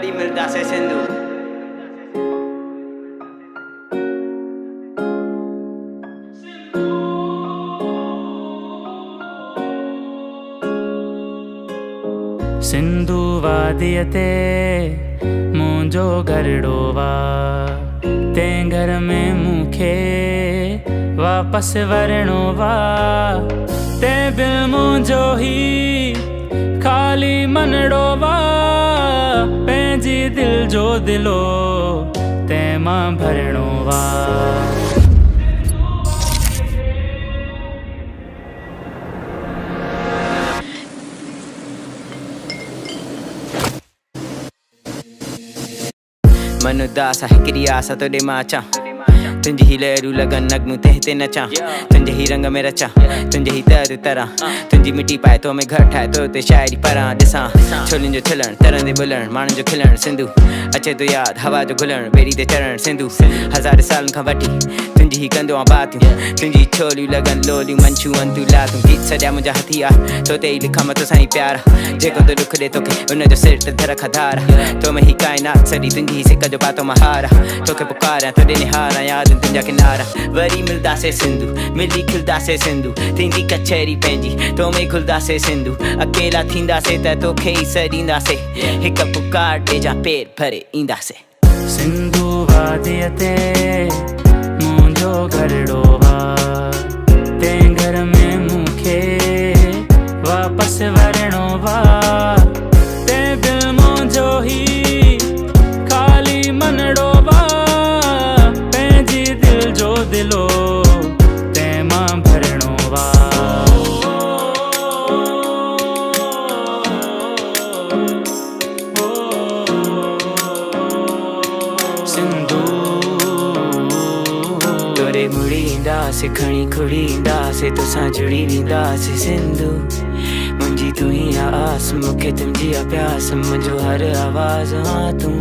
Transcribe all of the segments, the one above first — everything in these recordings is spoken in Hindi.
वरी मिलदा से सिंधु। सिंधु वादिय ते मुंहिंजो घरड़ो वा, तंहिं घर में मूंखे वापसि वरणो वा। तंहिं बिल मुंहिंजो ही ख़ाली मनड़ो वा, पंहिंजी दिल जो दिलो तंहिं मां भरणो वा। मन उदास आहे हिकिड़ी आस तोॾे मां अचां, तुंहिंजी ही लहरूं लगन नगमूं तंहिं ते नचां। तुंहिंजे ही रंग में रचां, तुंहिंजे ही तर तरां, तुंहिंजी मिटी पाए तो में घर ठाहे तो ते शायरी परां ॾिसां। छोलियुनि जो छिलण तरंदे बुलण माण्हुनि जो खिलण सिंधु अचे तो यादि हवा जो घुलण ॿेड़ी ते चढ़ण सिंधु। हज़ार सालनि खां वठी तुंहिंजी ही कंदो आहियां बातियूं, तुंहिंजी छोलियूं लगन लोलियूं मंछूं अंतूं लातूं। गीत सॼा मुंहिंजा हथी आहे तो ते ई लिखां मां तोसां ई प्यार, जेको तो ॾुख ॾे तोखे उनजो सिर ते धर खधार। तो में ही काइनात सॼी तुंहिंजी ही सिक जो पातो मां हार, तोखे पुकारां तोॾे निहारां यादुनि तुंहिंजा किनारा। वरी मिलदासे सिंधु मिली खिलदासे सिंधु, थींदी कचहरी पंहिंजी तो में खुलदासे सिंधु। अकेला थींदासे त तोखे ई सॾींदासे, हिक पुकार ॾिजां पेट भरे ईंदासे। सिंधु वादिय ते मुंहिंजो घरड़ो वा, तंहिं घर में मूंखे वापसि वरणो वा। तंहिं बिल मुंहिंजो ही ख़ाली मनड़ो वा, पंहिंजी दिल जो दिलो तंहिं मां भरणो वा। सिंधु तोरे मुड़ी ईंदासीं खणी खुड़ी ईंदासीं, तोसां जुड़ी वेंदासीं सिंधु। मुंहिंजी तूं ही आस मूंखे तुंहिंजी आहे प्यास, मुंहिंजो हर आवाज़ हाँ तूं।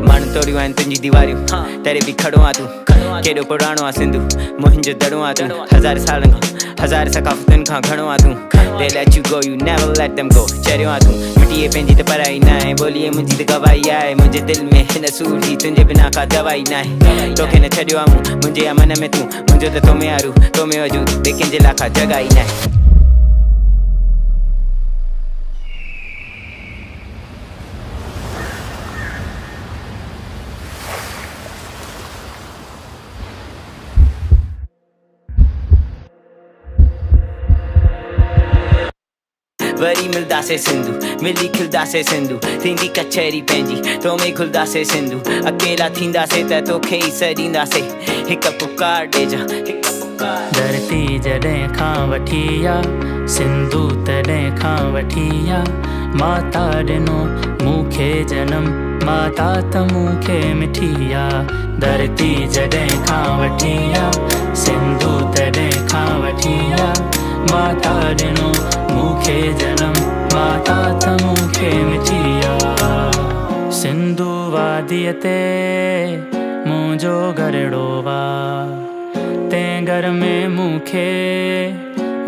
माण्हू तोड़ियूं आहिनि तुंहिंजी दीवारियूं तॾहिं बि खड़ो आहे तूं, केॾो पुराणो आहे सिंधु मुंहिंजो दड़ो आहे तूं। हज़ार सालनि खां हज़ार सकाफ़तुनि खां घणो आहे तूं। They let you go, you never let them go। चरियो आहे तूं मिटीअ पंहिंजी त पराई न आहे, ॿोलीअ मुंहिंजी त गवाई आहे। मुंहिंजे दिलि में हिन सूर जी तुंहिंजे बिना का दवाई न आहे। तोखे न छॾियो आहे मूं मुंहिंजे मन में तूं, मुंहिंजो त तो में आरू तो में वजूद ॿिए कंहिंजे लाइ का जॻह ई न आहे। वरी मिलदासे सिंधु मिली खिलदासे सिंधु, थींदी कचहरी पंहिंजी तो में खुलदासे सिंधु। अकेला थींदासे त तोखे ई सॾींदासे, हिक पुकार ॾिजां हिक पुकार। धरती जॾहिं खां वठी आ सिंधु तॾहिं खां वठी आ, माता ॾिनो मूंखे जनम माता त मूंखे मिठी आ। धरती जॾहिं खां वठी आ सिंधु तॾहिं खां वठी आ, माता ॾिनो मूंखे जनम माता त मूंखे मिठी आ। सिंधु वादिय ते मुंहिंजो घरड़ो वा, तंहिं घर में मूंखे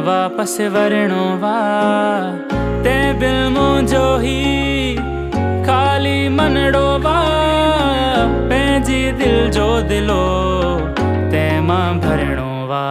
वापसि वरणो वा। तंहिं बिल मुंहिंजो ही ख़ाली मनड़ो वा, पंहिंजी दिल जो दिलो तंहिं मां भरणो वा।